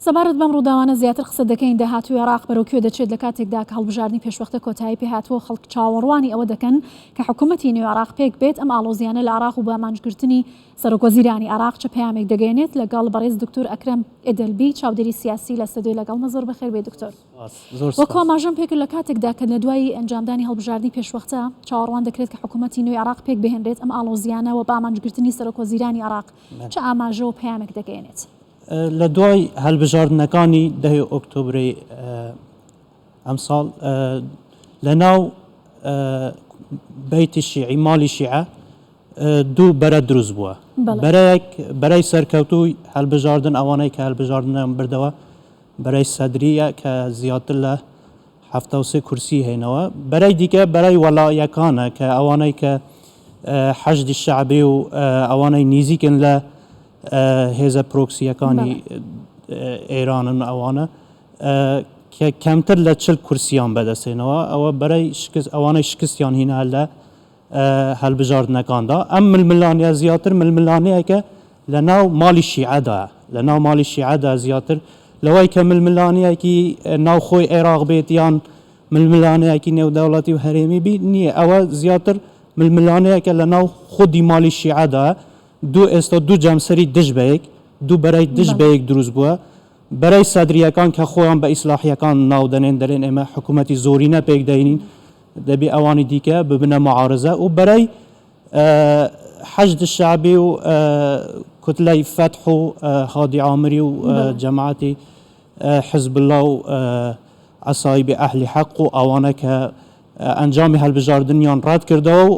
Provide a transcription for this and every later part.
سەبارەت بەم ڕووداوانە زیاتر قسە دەکەین داهاتووی عێراق بەرەوکوێ دەچێت لە کاتێکدا کە هەڵبژاردننی پێشوەختە کۆتایی پێهاتوە خەڵک چاوەڕوانی ئەوە دەکەن کە حکوومەتی نوێ عێراق پێک بێت ئەم ئاڵۆزیانە لە عێراق و بە ئامانجگرتنی سەرۆکوەزیرانی عێراق چه پەیامێک دەگەێنێت لەگەڵ بەڕێز دکتۆر ئەکرەم ئێدەلبی چاودێری سیاسی لە سەدۆی لەگەڵمە زۆر بەخێر بێ دکتۆر. وەکو ئاماژەم پێکرد لە کاتێکدا کە لە دوای ئەنجامدانی هەڵبژاردننی پێشوەختە چاوەڕوان دەکرێت کە حکوومەتی نوێ عێراق پێک بهێنرێت ئەم ئاڵۆزیانەوە بە ئامانجگرتنی سەرۆکوەزیرانی عێراق چه ئاماژە و پەیامێک دەگەێنێت؟ لە دوای هەڵبژاردنەکانی 10 ئۆکتۆبری ئەمساڵ لە ناو بەیتی شیعی ماڵی شیعە دوو بەرە دروست بووە. بەرەی سەرکەوتووی هەڵبژاردن ئەوانەی کە هەڵبژاردنیان بردەوە بەرەی سەدریە کە زیاتر لە 73 کورسی هێنەوە. بەرەی دیکە بەرەی وەڵایەکانە کە ئەوانەی کە حەشدی شەعبی و ئەوانەی نزیکن لە هێزە پرۆکسیەکانی ئێرانن ئەوانە کە کەمتر لە 40 کورسیان بەدەستێنەوە ئەوە بەرەی ئەوانەی شکستیان هینە لە هەڵبژاردنەکاندا. ئەم ململانە زیاتر ململانەیەکە لە ناو ماڵی شیعەدا لە ناو ماڵی شیعەدا زیاتر لەوەی کە ململانەیەکی ناوخۆی عێراق بێت یان ململانەیەکی نێودەوڵەتی و هەرێمی بی نییە. ئەوە زیاتر ململانەیەکە لە ناو خودی ماڵی شیعەدا ئێستا دوو جەمسەری دژبەیەک دوو بەرەی دژبەیەک دروست بووە. بەرەی سەدریەکان کە خۆیان بە ئیسلاحیەکان ناو دەنێن دەرێن ئێمە حکوومەتی زۆرینە پێک دەینین دەبێ ئەوانی دیکە ببنە معارزە و بەرەی حەشد شعبی و کوتلەی فەتح و هادی عامری و جەماعەتی حزب الله و عەسایب ئەهلی حەق و ئەوانە کە ئەنجامی هەڵبژاردنیان ڕەت کردەوە و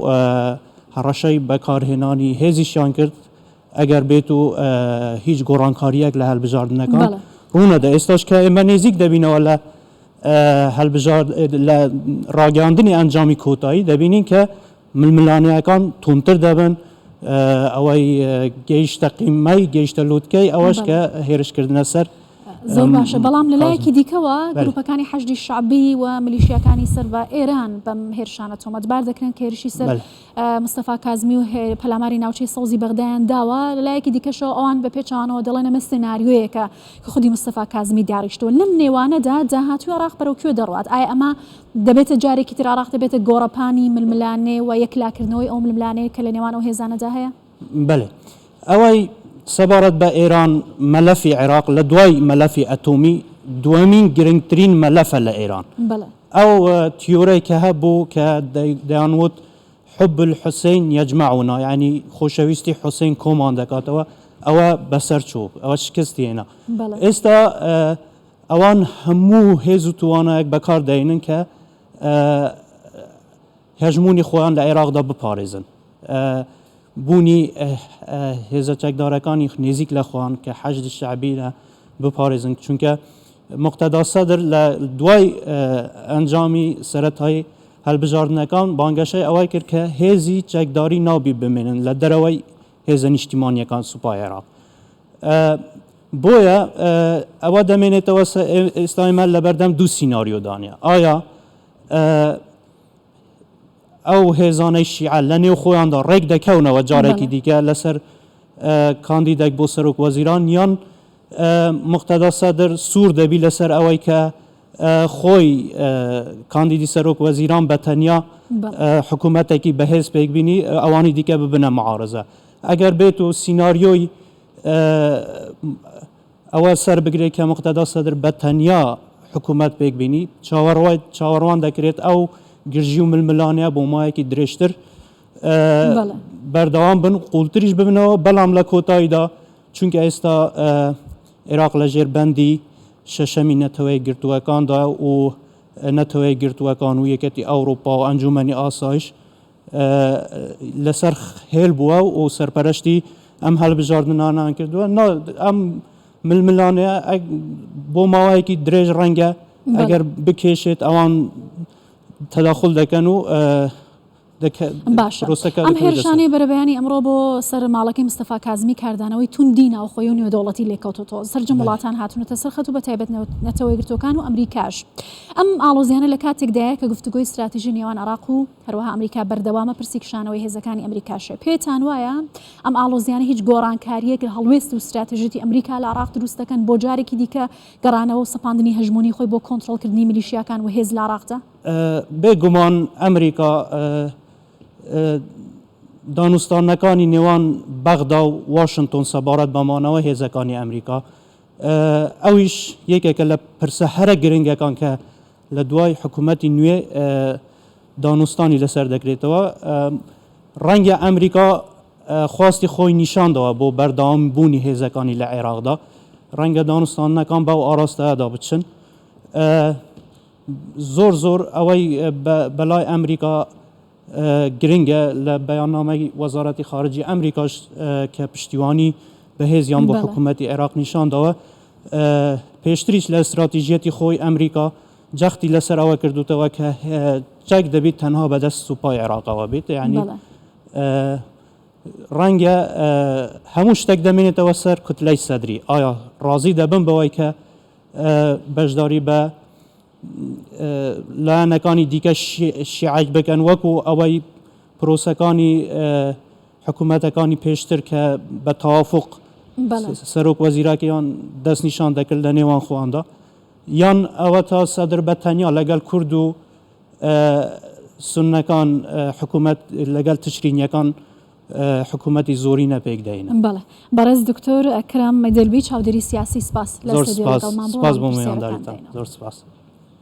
هەڕەشەی بەکارهێنانی هێزیشیان کرد ئەگەر بێت و هیچ گۆڕانکاریەک لە هەڵبژاردنەکان ڕوونەدا. ئێستاش کە ئێمە نێزیک دەبینەوە لە لە ڕاگەاندنی ئەنجامی کۆتایی دەبینین کە ململانەکان تونتر دەبن ئەوەی گەیشتە قیممەی گەیشتە لووتکەی ئەوەش کە هێرشکردنە سەر زۆر باشە. بەڵام لەلایەکی دیکەوە گروپەکانی حەشدی شعبی و ملیشیەکانی سەر بە ئێران بەم هێرشانە تۆمەتبار دەکرێن کە هێرشی سەر مستەفا کازمی و پەلاماری ناوچەی سەوزی بەغدایان داوە. لەلایەکی دیکەشەوە ئەوان بە پێچوانەوە دەڵێن ئەمە سناریۆیەکە کە خودی مستەفا کازمی دیاریشتووە. لەم نێوانەدا داهاتووی عێراق بەرەوکوێ دەڕوات؟ ئایا ئەمە دەبێتە جارێکی تر عێراق دەبێتە گۆڕەپانی ململانێ و یەکلاکردنەوەی ئەو ململانەیە کە لە نێوان ئەو هێزانەدا هەیە؟ بەڵێ ئەوەی سەبارەت بە ئێران مەلەفی عێراق لە دوای مەلەفی ئەتۆمی دووەمین گرنگترین مەلەفە لە ئێران. ئەو تیۆرەی کە هەبوو کە دەیانوت حب الحوسین یەجمەعونا یعنی خۆشەویستی حوسین کۆمان دەکاتەوە ئەوە بەسەر چوو ئەوە شکستی هێنا. ئێستا ئەوان هەموو هێز و توانایەک بەکار دەێنن کە هەژمونی خۆیان لە عێراقدا بپارێزن. بوونی هێزە چەکدارەکانی نێزیک لە خۆیان کە حەشدی شەعبی لە بپارێزن چونکە مقتەدا سەدر لە دوای ئەنجامی سەرەتایی هەڵبژاردنەکان بانگەشەی ئەوەی کرد کە هێزی چەکداری نابی بمێنن لە دەرەوەی هێزە نیشتیمانیەکان سوپای عێراق. بۆیە ئەوە دەمێنێتەوە ئێستا ئێمە لەبەردەم دوو سیناریۆدانە. ئایا ئەو هێزانەی شیعە لە نێو خۆیاندا ڕێک دەکەونەوە جارێکی دیکە لەسەر کاندیدێک بۆ سەرۆک وەزیران یان مقتەدا سەدر سوور دەبی لەسەر ئەوەی کە خۆی کاندیدی سەرۆک وەزیران بە تەنیا حکوومەتێکی بەهێز پێک بینی ئەوانی دیکە ببنە معارزە. ئەگەر بێت و سیناریۆی ئەوە سەر بگرێت کە مقتەدا سەدر بە تەنیا حکوومەت پێک بینی چاوەڕوان دەکرێت ئەو گرژی و ململانەیە بۆ مایەکی درێژتر بەردەوام بن قوڵتریش ببنەوە. بەڵام لە کۆتاییدا چونکە ئێستا عێراق لە ژێربەندی شەشەمی نەتەوەی گرتووەکاندا و نەتەوەی گرتووەکان و یەکەتی ئەوروپا و ئەنجومەنی ئاسایش لەسەر هێل بووە و سەرپەرشتی ئەم هەڵبژاردنانان کردووە. ئەم ململانەیە بۆ ماوەیەکی درێژ ڕەنگە ئەگەر بکێشێت ئەوان تەداخل دەکەن و باشە ئەم هێرشانەی بەرەبەیانی ئەمڕۆ بۆ سەر ماڵەکەی مستەفا کازمی کاردانەوەی توندی ناوخۆی و نێودەوڵەتی لێکەوتەوە سەرجەم وڵاتان هاتوونەتە سەرخەت و بە تایبەت نەتەوەی گرتوەکان و ئەمریکاش ئەم ئاڵۆزیانە لە کاتێکدایە کە گفتوگۆی استراتیژی نێوان عێراق و هەروەها ئەمریکا بەردەوامە پرسیکشانەوەی هێزەکانی ئەمریکاشە پێتان وایە ئەم ئاڵۆزیانە هیچ گۆڕانکاریەک لە هەڵوێست و استراتیژیتی ئەمریکا لە عێراق دروست دەکەن بۆ جارێکی دیکە گەڕانەوە و سەپاندنی هەژمۆنی خۆی بۆ کۆنتڕۆڵکردنی میلیشیاکان و هێز لە عێراقدا بێگومان ئەمریکا دانوستانەکانی نێوان بەغدا و واشنگتۆن سەبارەت بەمانەوە هێزەکانی ئەمریکا ئەویش یەکێکە لە پرسە هەرە گرنگەکان کە لە دوای حکوومەتی نوێ دانوستانی لەسەر دەکرێتەوە ڕەنگە ئەمریکا خواستی خۆی نیشاندەوە بۆ بەردەوام بوونی هێزەکانی لە عێراقدا ڕەنگە دانوستانەکان بەو ئاراستەدا بچن زۆر ئەوەی بەلای ئەمریکا گرنگە لە بەیاننامەی وەزارەتی خارجی ئەمریکاش کە پشتیوانی بەهێزیان بۆ حکوومەتی عێراق نیشاندەوە پێشتریش لە استراتیژیەتی خۆی ئەمریکا جەختی لەسەر ئەوە کردوتەوە کە چەک دەبێت تەنها بەدەست سوپای عێراقەوە بێت یعنی ڕەنگە هەموو شتێک دەمێنێتەوە سەر کوتلەی سەدری ئایا ڕازی دەبن بەوەی کە بەشداری بە لایەنەکانی دیکە شیعەت بکەن وەکو ئەوەی پرۆسەکانی حکوومەتەکانی پێشتر کە بە تەوافق سەرۆک وەزیرەکەیان دەستنیشان دەکرد لە نێوان خۆیاندا یان ئەوە تا سەدر بە تەنیا لەگەڵ کورد و سوننەکان حکوومەت لەگەڵ تشرینیەکان حکوومەتی زۆری نەپێک دەینە بەڵێ بەڕێز دکتۆر ئەکرام مەدەلبی چاودێری سیاسی سپاس زۆر سپاس بۆ میوانداریتان زۆر سپاس